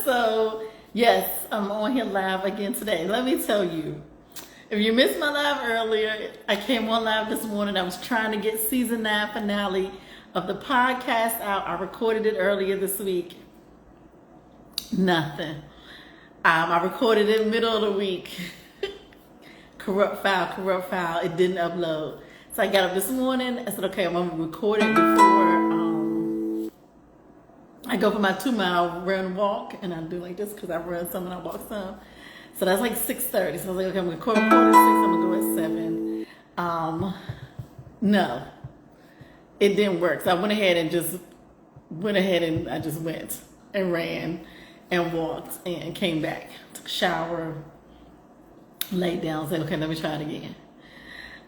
So, yes, I'm on here live again today. Let me tell you, if you missed my live earlier, I came on live this morning. I was trying to get season 9 finale of the podcast out. I recorded it earlier this week. Nothing. I recorded it in the middle of the week. Corrupt file. It didn't upload. So I got up this morning. I said, okay, I'm going to record it before I go for my 2-mile run walk. And I do like this because I run some and I walk some. So that's like 6:30. So I was like, okay, I'm going to record at 6. I'm going to go at 7. No, it didn't work. So I went ahead and I just went and ran and walked and came back. Took a shower, laid down, said, okay, let me try it again.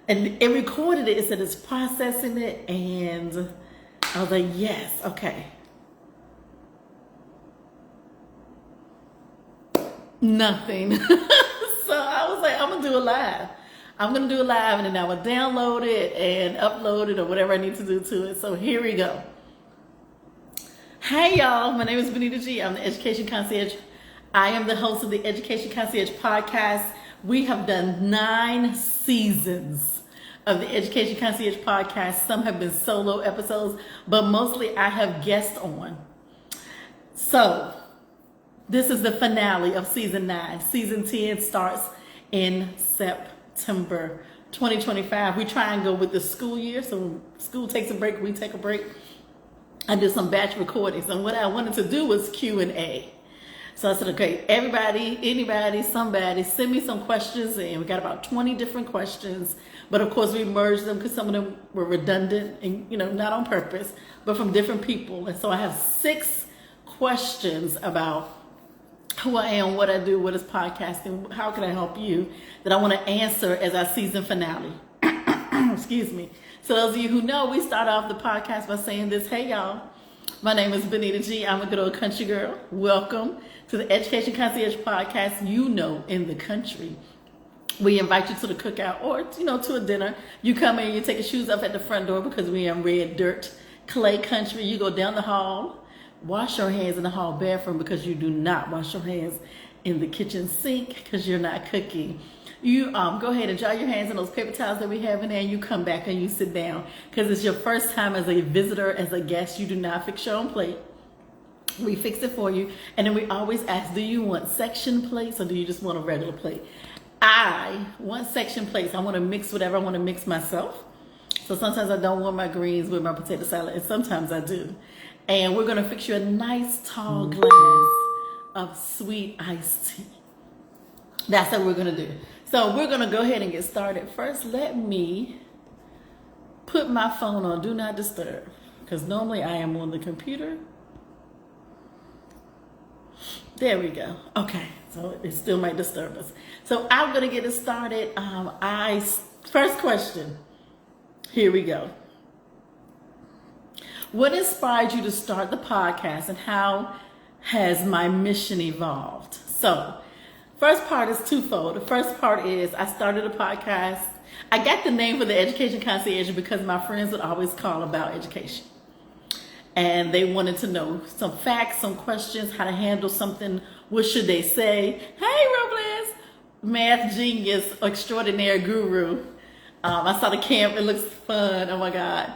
And it recorded it. It said it's processing it. And I was like, yes, okay. Nothing. So I was like, I'm going to do a live. I'm going to do a live and then I will download it and upload it or whatever I need to do to it. So here we go. Hey y'all, my name is Benita G. I'm the Education Concierge. I am the host of the Education Concierge Podcast. We have done 9 seasons of the Education Concierge Podcast. Some have been solo episodes, but mostly I have guests on. So this is the finale of season 9. Season 10 starts in September 2025. We try and go with the school year. So when school takes a break, we take a break. I did some batch recordings. And what I wanted to do was Q&A. So I said, okay, everybody, anybody, somebody, send me some questions. And we got about 20 different questions. But of course, we merged them because some of them were redundant and, not on purpose, but from different people. And so I have 6 questions about who I am, what I do, what is podcasting, how can I help you, that I want to answer as our season finale. Excuse me. So those of you who know, we start off the podcast by saying this. Hey y'all, my name is Benita G. I'm a good old country girl. Welcome to the Education Concierge Podcast. In the country. We invite you to the cookout or, to a dinner. You come in, you take your shoes off at the front door because we are in red dirt, clay country. You go down the hall. Wash your hands in the hall bathroom because you do not wash your hands in the kitchen sink because you're not cooking. You go ahead and dry your hands in those paper towels that we have in there and you come back and you sit down because it's your first time as a visitor, as a guest. You do not fix your own plate. We fix it for you. And then we always ask, do you want section plates or do you just want a regular plate? I want section plates. I want to mix whatever I want to mix myself. So sometimes I don't want my greens with my potato salad and sometimes I do. And we're going to fix you a nice tall glass of sweet iced tea. That's what we're going to do. So we're going to go ahead and get started. First, let me put my phone on Do Not Disturb. Because normally I am on the computer. There we go. Okay. So it still might disturb us. So I'm going to get it started. First question. Here we go. What inspired you to start the podcast and how has my mission evolved? So, first part is twofold. The first part is I started a podcast. I got the name for the Education Concierge because my friends would always call about education. And they wanted to know some facts, some questions, how to handle something. What should they say? Hey, Robles, math genius, extraordinaire guru. I saw the camp. It looks fun. Oh, my God.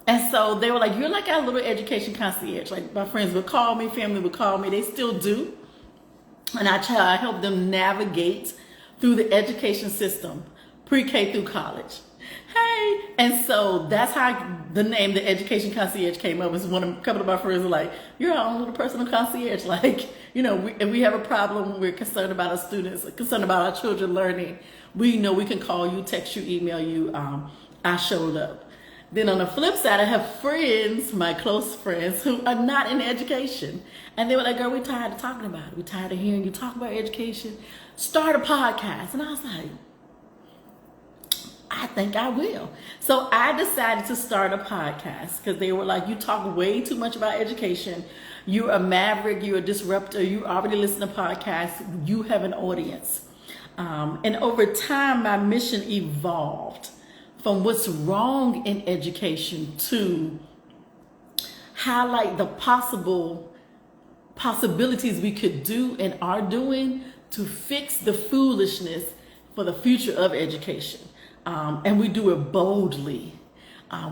And so they were like, you're like our little education concierge. Like my friends would call me, family would call me. They still do. And I help them navigate through the education system, pre-K through college. Hey. And so that's how the name, the Education Concierge, came up. A couple of my friends were like, you're our own little personal concierge. Like, if we have a problem, we're concerned about our students, concerned about our children learning. We know we can call you, text you, email you. I showed up. Then on the flip side, I have friends, my close friends, who are not in education. And they were like, girl, we're tired of talking about it. We're tired of hearing you talk about education. Start a podcast. And I was like, I think I will. So I decided to start a podcast because they were like, you talk way too much about education. You're a maverick. You're a disruptor. You already listen to podcasts. You have an audience. And over time, my mission evolved from what's wrong in education to highlight the possible possibilities we could do and are doing to fix the foolishness for the future of education. And we do it boldly.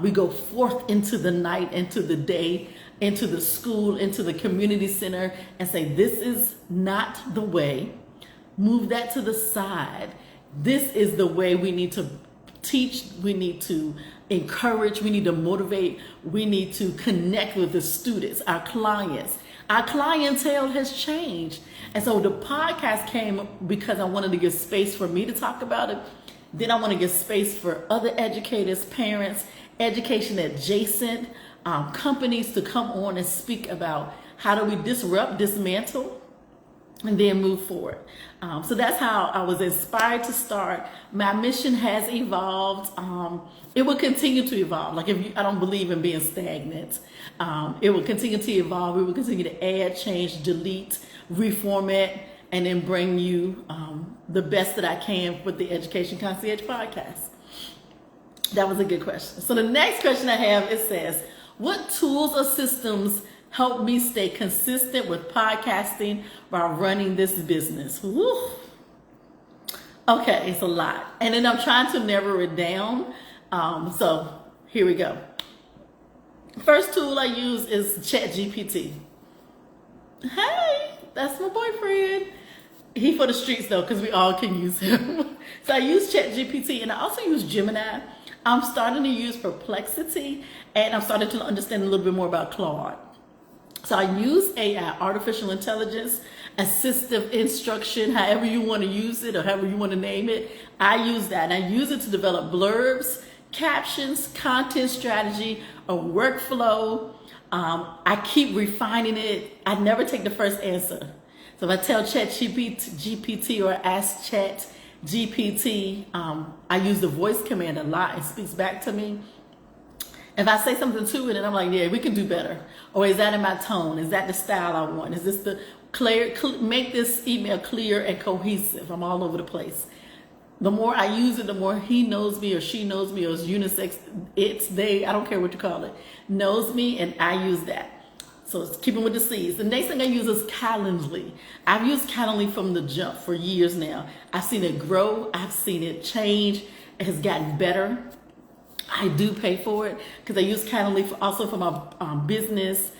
We go forth into the night, into the day, into the school, into the community center, and say, this is not the way. Move that to the side. This is the way we need to teach. We need to encourage. We need to motivate. We need to connect with the students, our clients. Our clientele has changed. And so the podcast came because I wanted to give space for me to talk about it. Then I want to give space for other educators, parents, education adjacent companies to come on and speak about how do we disrupt, dismantle, and then move forward. So that's how I was inspired to start. My mission has evolved. It will continue to evolve. Like I don't believe in being stagnant. It will continue to evolve. We will continue to add, change, delete, reformat, and then bring you the best that I can with the Education Concierge Podcast. That was a good question. So the next question I have, it says, what tools or systems help me stay consistent with podcasting while running this business? Woo. Okay, it's a lot. And then I'm trying to narrow it down. So here we go. First tool I use is ChatGPT. Hey, that's my boyfriend. He for the streets though, because we all can use him. So I use ChatGPT, and I also use Gemini. I'm starting to use Perplexity, and I'm starting to understand a little bit more about Claude. So I use AI, artificial intelligence, assistive instruction, however you want to use it or however you want to name it. I use that, and I use it to develop blurbs, captions, content strategy, a workflow. I keep refining it. I never take the first answer. So if I tell ChatGPT or ask ChatGPT, I use the voice command a lot. It speaks back to me. If I say something to it and I'm like, yeah, we can do better. Or is that in my tone? Is that the style I want? Is this the clear, make this email clear and cohesive? I'm all over the place. The more I use it, the more he knows me or she knows me, or it's unisex, it's, they, I don't care what you call it, knows me, and I use that. So it's keeping with the C's. The next thing I use is Calendly. I've used Calendly from the jump for years now. I've seen it grow. I've seen it change. It has gotten better. I do pay for it because I use Calendly also for my business,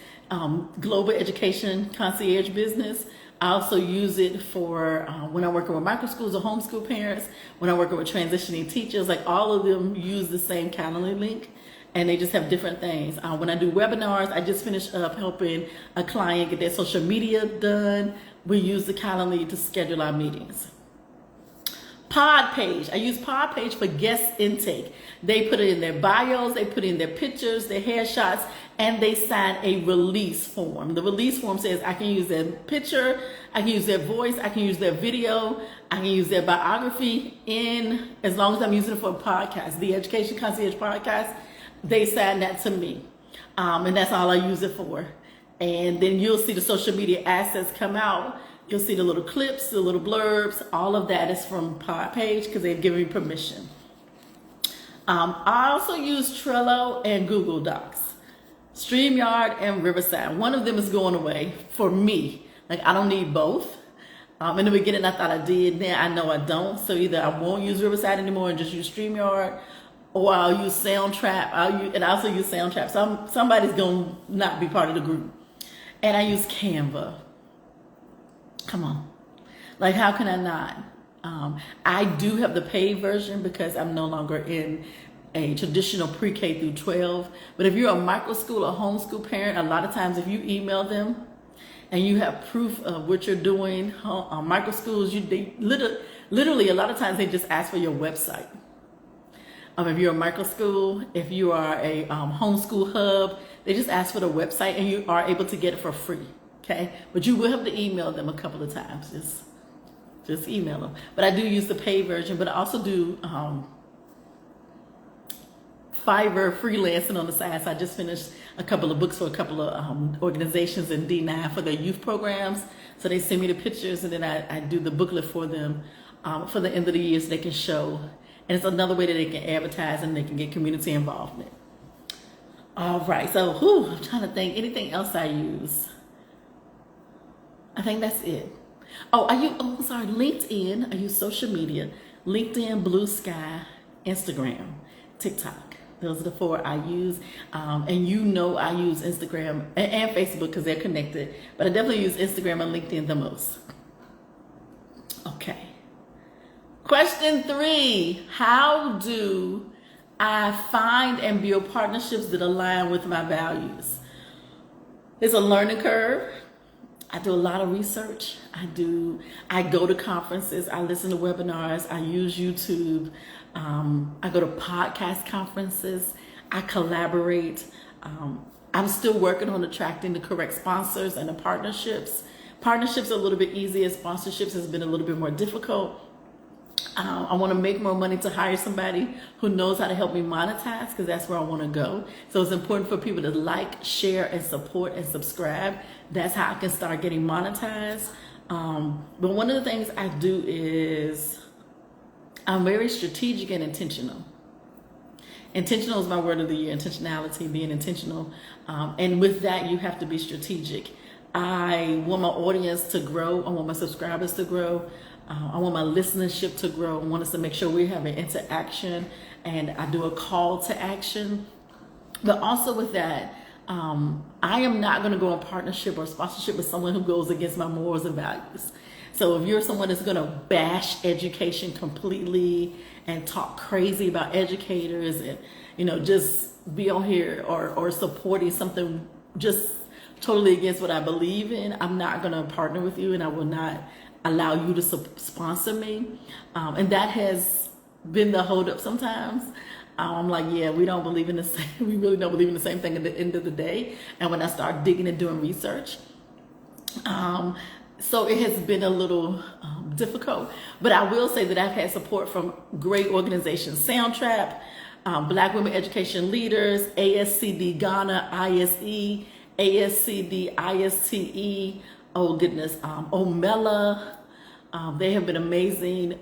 global education concierge business. I also use it for when I'm working with micro schools or homeschool parents, when I'm working with transitioning teachers, like all of them use the same Calendly link, and they just have different things. When I do webinars, I just finished up helping a client get their social media done. We use the Calendly to schedule our meetings. Podpage. I use Podpage for guest intake. They put it in their bios, they put in their pictures, their headshots, and they sign a release form. The release form says I can use their picture, I can use their voice, I can use their video, I can use their biography in, as long as I'm using it for a podcast, the Education Concierge Podcast, they sign that to me. And that's all I use it for. And then you'll see the social media assets come out. You'll see the little clips, the little blurbs, all of that is from Podpage because they've given me permission. I also use Trello and Google Docs, StreamYard and Riverside. One of them is going away for me. Like, I don't need both. In the beginning, I thought I did. Now I know I don't. So either I won't use Riverside anymore and just use StreamYard, or I'll use Soundtrap. And I also use Soundtrap. Somebody's going to not be part of the group. And I use Canva. Come on. Like, how can I not? I do have the paid version because I'm no longer in a traditional pre-K through 12. But if you're a micro school or homeschool parent, a lot of times if you email them and you have proof of what you're doing, micro schools, they literally a lot of times they just ask for your website. If you're a micro school, if you are a homeschool hub, they just ask for the website and you are able to get it for free. Okay, but you will have to email them a couple of times. Just email them. But I do use the paid version, but I also do Fiverr freelancing on the side. So I just finished a couple of books for a couple of organizations in D9 for their youth programs. So they send me the pictures, and then I do the booklet for them for the end of the year so they can show. And it's another way that they can advertise and they can get community involvement. All right, so I'm trying to think anything else I use. I think that's it. Oh, LinkedIn. I use social media. LinkedIn, Blue Sky, Instagram, TikTok. Those are the 4 I use. And I use Instagram and Facebook because they're connected. But I definitely use Instagram and LinkedIn the most. Okay. Question 3. How do I find and build partnerships that align with my values? It's a learning curve. I do a lot of research. I go to conferences. I listen to webinars. I use YouTube. I go to podcast conferences. I collaborate. I'm still working on attracting the correct sponsors and the partnerships. Partnerships are a little bit easier. Sponsorships has been a little bit more difficult. I want to make more money to hire somebody who knows how to help me monetize, because that's where I want to go. So it's important for people to like, share, and support and subscribe. That's how I can start getting monetized. But one of the things I do is I'm very strategic and intentional. Intentional is my word of the year. Intentionality, being intentional. And with that, you have to be strategic. I want my audience to grow. I want my subscribers to grow. I want my listenership to grow. I want us to make sure we have an interaction, and I do a call to action. But also with that, I am not going to go in partnership or sponsorship with someone who goes against my morals and values. So if you're someone that's going to bash education completely and talk crazy about educators and, just be on here or supporting something just totally against what I believe in, I'm not going to partner with you, and I will not allow you to sponsor me. And that has been the hold up sometimes. I'm like, yeah, we don't believe in the same, we really don't believe in the same thing at the end of the day. And when I start digging and doing research, so it has been a little difficult. But I will say that I've had support from great organizations: Soundtrap, Black Women Education Leaders, ASCD Ghana, ISE, ASCD, ISTE, oh goodness, Omela. They have been amazing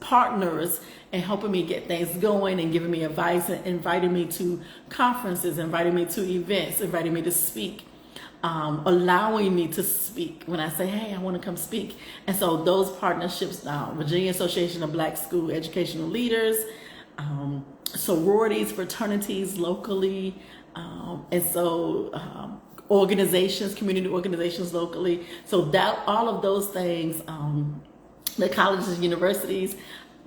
partners in helping me get things going and giving me advice and inviting me to conferences, inviting me to events, inviting me to speak, allowing me to speak when I say, hey, I want to come speak. And so those partnerships, Virginia Association of Black School Educational Leaders, sororities, fraternities locally, and so organizations, community organizations locally. So that all of those things, the colleges, universities,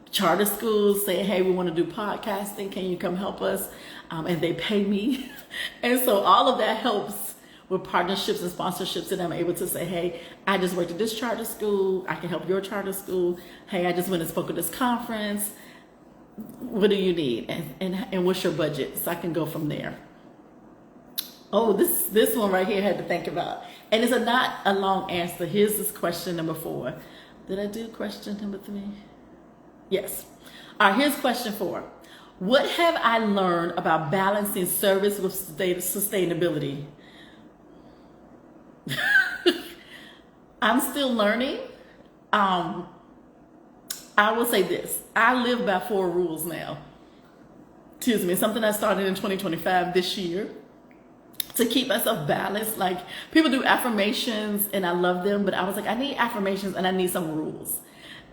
charter schools say, hey, we want to do podcasting. Can you come help us? And they pay me. And so all of that helps with partnerships and sponsorships, and I'm able to say, hey, I just worked at this charter school. I can help your charter school. Hey, I just went and spoke at this conference. What do you need? And what's your budget? So I can go from there. Oh, this one right here I had to think about. And it's not a long answer. Here's this question number 4. Did I do question number 3? Yes. All right, here's question 4. What have I learned about balancing service with sustainability? I'm still learning. I will say this. I live by 4 rules now. Excuse me, something I started in 2025 this year, to keep myself balanced. Like, people do affirmations and I love them, but I was like, I need affirmations and I need some rules.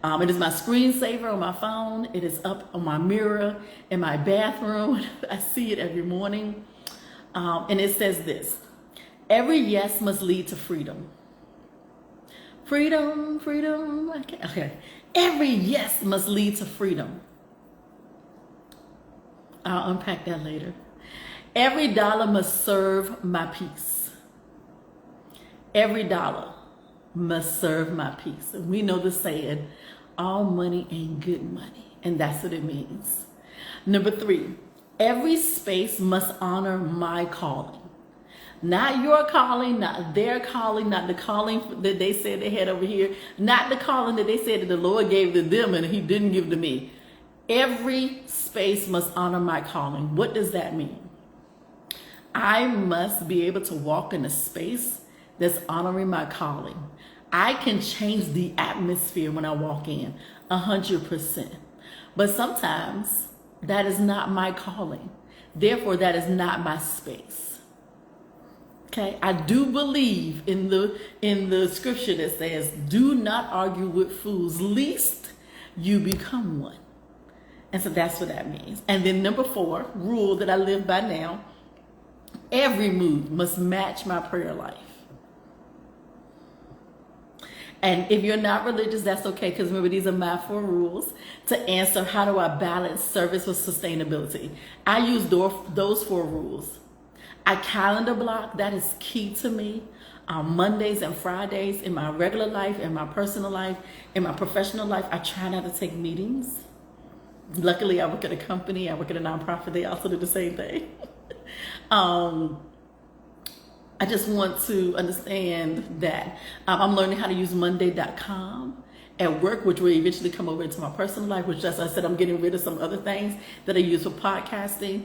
It is my screensaver on my phone. It is up on my mirror in my bathroom. I see it every morning. And it says this: every yes must lead to freedom. Freedom, freedom. Okay. Every yes must lead to freedom. I'll unpack that later. Every dollar must serve my peace. Every dollar must serve my peace. And we know the saying, all money ain't good money. And that's what it means. Number 3, every space must honor my calling. Not your calling, not their calling, not the calling that they said they had over here, not the calling that they said that the Lord gave to them and he didn't give to me. Every space must honor my calling. What does that mean? I must be able to walk in a space that's honoring my calling. I can change the atmosphere when I walk in 100%. But sometimes that is not my calling. Therefore, that is not my space. Okay, I do believe in the scripture that says, "Do not argue with fools, lest you become one." And so that's what that means. And then number 4, rule that I live by now: every move must match my prayer life. And if you're not religious, that's okay, because remember, these are my 4 rules to answer how do I balance service with sustainability. I use those 4 rules. I calendar block. That is key to me. Mondays and Fridays in my regular life, in my personal life, in my professional life, I try not to take meetings. Luckily, I work at a company. I work at a nonprofit. They also do the same thing. I just want to understand that I'm learning how to use Monday.com at work, which will eventually come over into my personal life, which, as I said, I'm getting rid of some other things that I use for podcasting.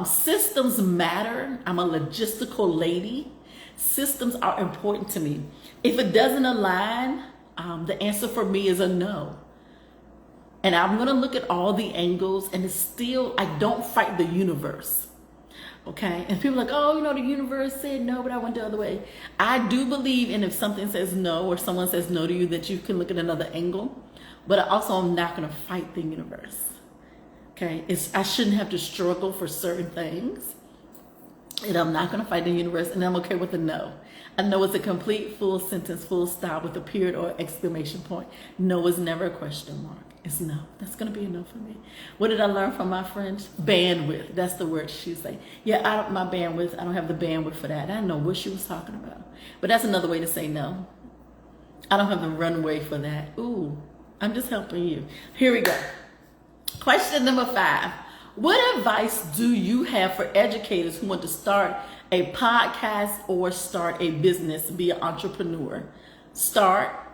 Systems matter. I'm a logistical lady. Systems are important to me. If it doesn't align, the answer for me is a no. And I'm going to look at all the angles, and it's still, I don't fight the universe. Okay, and people are like, oh, the universe said no, but I went the other way. I do believe in if something says no or someone says no to you, that you can look at another angle. But I also am not going to fight the universe. Okay, I shouldn't have to struggle for certain things. And I'm not going to fight the universe, and I'm okay with a no. I know it's a complete full sentence, full stop with a period or exclamation point. No is never a question mark. It's no. That's going to be a no for me. What did I learn from my friend? Bandwidth. That's the word she would say. Yeah, my bandwidth, I don't have the bandwidth for that. I don't know what she was talking about. But that's another way to say no. I don't have the runway for that. Ooh, I'm just helping you. Here we go. Question number 5. What advice do you have for educators who want to start a podcast or start a business, be an entrepreneur? Start.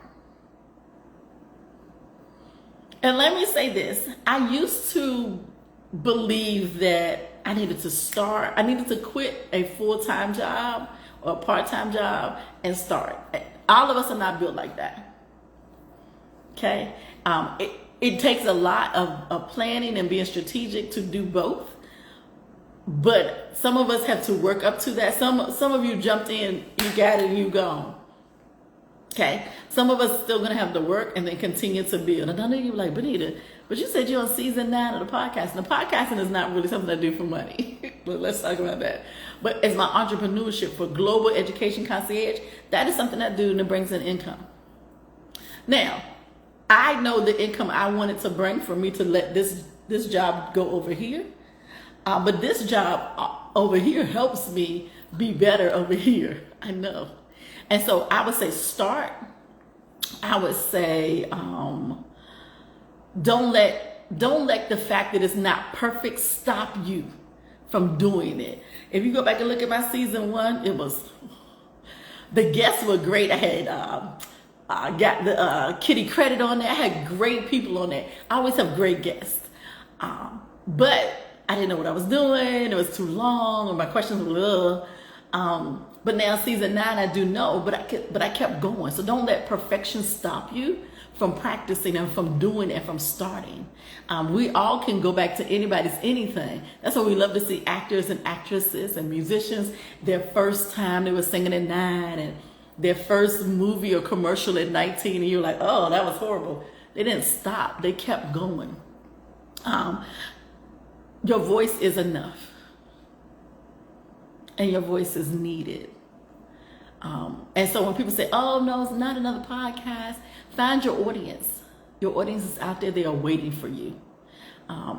And let me say this. I used to believe that I needed to quit a full-time job or a part-time job and start. All of us are not built like that. Okay? It takes a lot of planning and being strategic to do both. But some of us have to work up to that. Some of you jumped in, you got it, and you gone. Okay? Some of us still going to have to work and then continue to build. And I know you're like, Benita, but you said you're on season 9 of the podcast. And the podcasting is not really something I do for money. But let's talk about that. But as my entrepreneurship for Global Education Concierge, that is something I do, and it brings in income. Now, I know the income I wanted to bring for me to let this job go over here. But this job over here helps me be better over here. I know. And so I would say start. I would say don't let the fact that it's not perfect stop you from doing it. If you go back and look at my season 1, the guests were great. I had got the Kitty credit on there. I had great people on there. I always have great guests. But I didn't know what I was doing. It was too long, or my questions were but now season 9, I do know, but I kept going. So don't let perfection stop you from practicing and from doing and from starting. We all can go back to anybody's anything. That's why we love to see actors and actresses and musicians, their first time they were singing at 9 and their first movie or commercial at 19, and you're like, oh, that was horrible. They didn't stop. They kept going. Your voice is enough. And your voice is needed. And so when people say, oh, no, it's not another podcast, find your audience. Your audience is out there. They are waiting for you.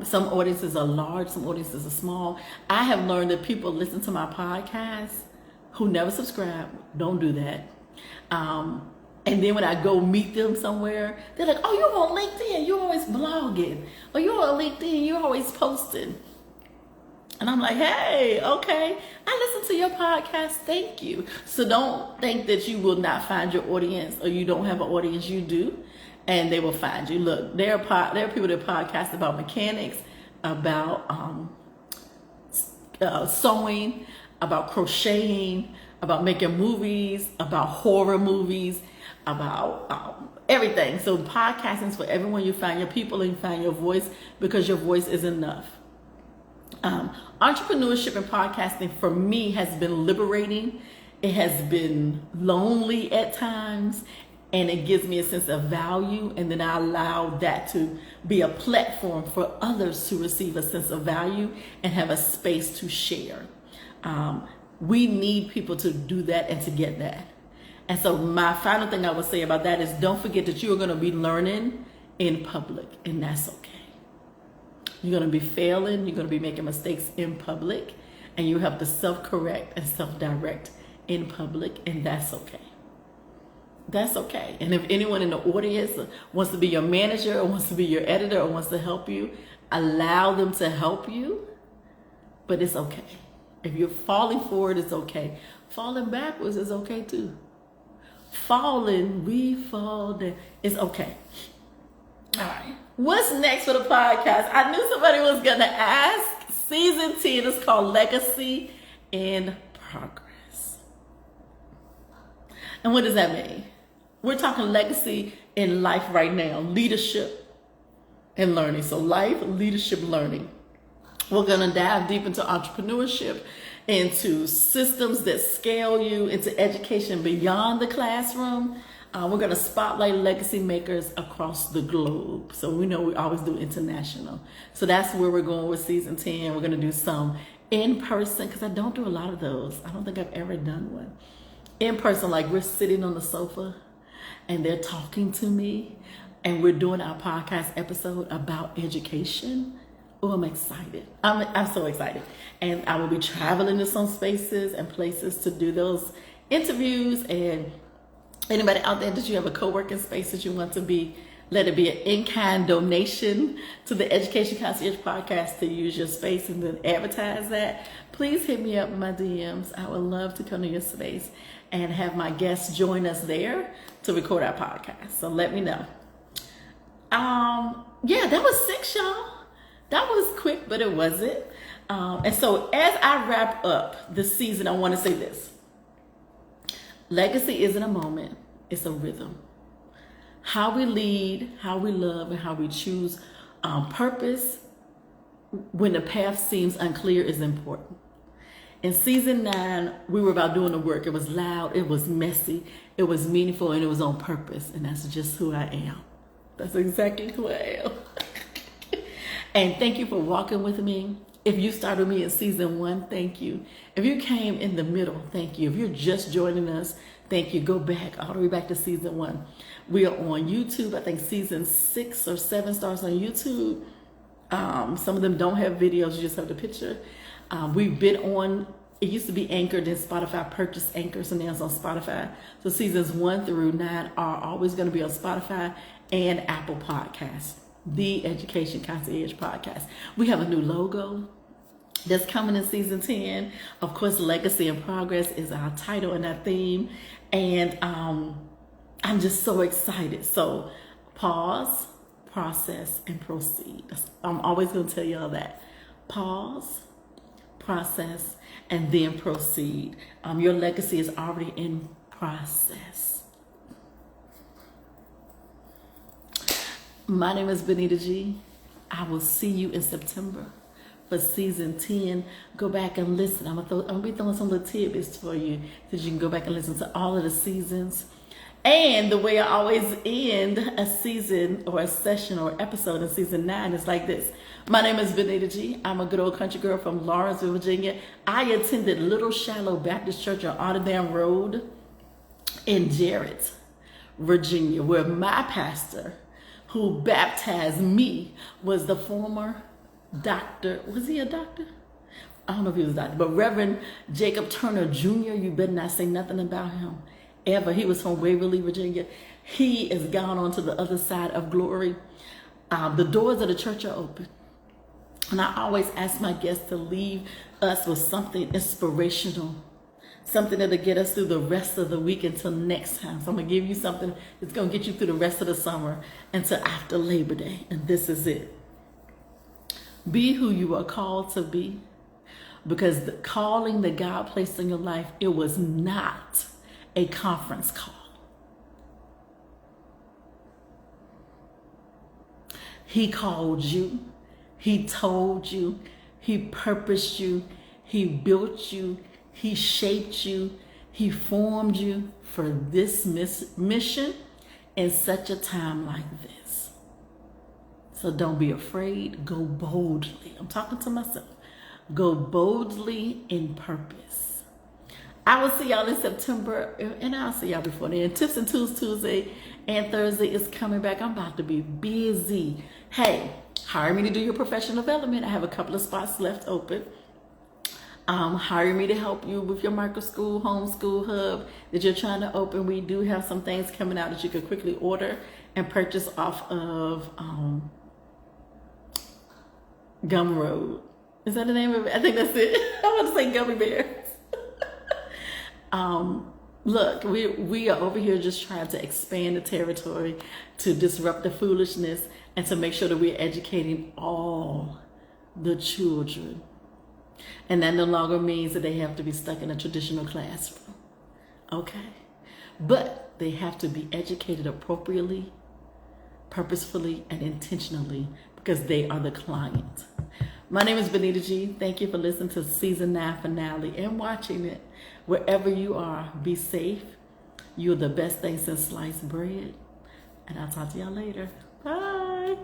Some audiences are large. Some audiences are small. I have learned that people listen to my podcast who never subscribe. Don't do that. And then when I go meet them somewhere, they're like, oh, you're on LinkedIn. You're always blogging. Or you're on LinkedIn. You're always posting. And I'm like, hey, okay, I listen to your podcast. Thank you. So don't think that you will not find your audience or you don't have an audience. You do, and they will find you. Look, there are people that podcast about mechanics, about sewing, about crocheting, about making movies, about horror movies, about everything. So podcasting is for everyone. You find your people and you find your voice, because your voice is enough. Entrepreneurship and podcasting for me has been liberating It has been lonely at times, and it gives me a sense of value, and then I allow that to be a platform for others to receive a sense of value and have a space to share. We need people to do that and to get that. And so my final thing I would say about that is, don't forget that you're going to be learning in public, and that's okay. You're going to be failing, you're going to be making mistakes in public, and you have to self-correct and self-direct in public, and that's okay. That's okay. And if anyone in the audience wants to be your manager or wants to be your editor or wants to help you, allow them to help you, but it's okay. If you're falling forward, it's okay. Falling backwards is okay too. Falling, we fall down. It's okay. All right. What's next for the podcast? I knew somebody was going to ask. Season 10 is called Legacy in Progress. And what does that mean? We're talking legacy in life right now, leadership and learning. So life, leadership, learning. We're going to dive deep into entrepreneurship, into systems that scale you, into education beyond the classroom. We're going to spotlight legacy makers across the globe. So we know we always do international. So that's where we're going with season 10. We're going to do some in person, because I don't do a lot of those. I don't think I've ever done one. In person, like we're sitting on the sofa and they're talking to me and we're doing our podcast episode about education. Oh, I'm excited. I'm so excited. And I will be traveling to some spaces and places to do those interviews. And anybody out there that you have a co-working space that you want to be, let it be an in-kind donation to the Education Concierge Podcast to use your space and then advertise that, please hit me up in my DMs. I would love to come to your space and have my guests join us there to record our podcast. So let me know. Yeah, that was 6, y'all. That was quick, but it wasn't. And so as I wrap up the season, I want to say this. Legacy isn't a moment, it's a rhythm. How we lead, how we love, and how we choose purpose when the path seems unclear is important. In season 9, we were about doing the work. It was loud, it was messy, it was meaningful, and it was on purpose. And that's just who I am. That's exactly who I am. And thank you for walking with me. If you started me in season 1, thank you. If you came in the middle, thank you. If you're just joining us, thank you. Go back, all the way back to season 1. We are on YouTube. I think season 6 or 7 starts on YouTube. Some of them don't have videos, you just have the picture. We've been on, it used to be Anchor, then Spotify purchased Anchor, so now it's on Spotify. So seasons 1 through 9 are always going to be on Spotify and Apple Podcasts. The Education Concierge Podcast. We have a new logo that's coming in season 10. Of course, Legacy and Progress is our title and our theme. And I'm just so excited. So pause, process, and proceed. I'm always going to tell y'all that. Pause, process, and then proceed. Your legacy is already in process. My name is Benita G. I will see you in September for season 10. Go back and listen. I'm gonna be throwing some little tidbits for you so you can go back and listen to all of the seasons. And the way I always end a season or a session or episode in season 9 is like this. My name is Benita G. I'm a good old country girl from Lawrenceville, Virginia. I attended Little Shallow Baptist Church on Otterdam Road in Jarrett, Virginia, where my pastor who baptized me was the former doctor. Was he a doctor? I don't know if he was a doctor, but Reverend Jacob Turner Jr., you better not say nothing about him ever. He was from Waverly, Virginia. He is gone on to the other side of glory. The doors of the church are open. And I always ask my guests to leave us with something inspirational, something that'll get us through the rest of the week until next time. So I'm going to give you something that's going to get you through the rest of the summer until after Labor Day. And this is it. Be who you are called to be, because the calling that God placed in your life, it was not a conference call. He called you. He told you. He purposed you. He built you. He shaped you. He formed you for this mission in such a time like this. So don't be afraid. Go boldly. I'm talking to myself. Go boldly in purpose. I will see y'all in September, and I'll see y'all before then. Tips and Tools Tuesday and Thursday is coming back. I'm about to be busy. Hey, hire me to do your professional development. I have a couple of spots left open. Hire me to help you with your micro school, homeschool hub that you're trying to open. We do have some things coming out that you could quickly order and purchase off of Gumroad. Is that the name of it? I think that's it. I want to say Gummy Bears. Look, we are over here just trying to expand the territory, to disrupt the foolishness, and to make sure that we're educating all the children. And that no longer means that they have to be stuck in a traditional classroom. Okay? But they have to be educated appropriately, purposefully, and intentionally, because they are the client. My name is Benita G. Thank you for listening to season 9 finale and watching it. Wherever you are, be safe. You're the best thing since sliced bread. And I'll talk to y'all later. Bye.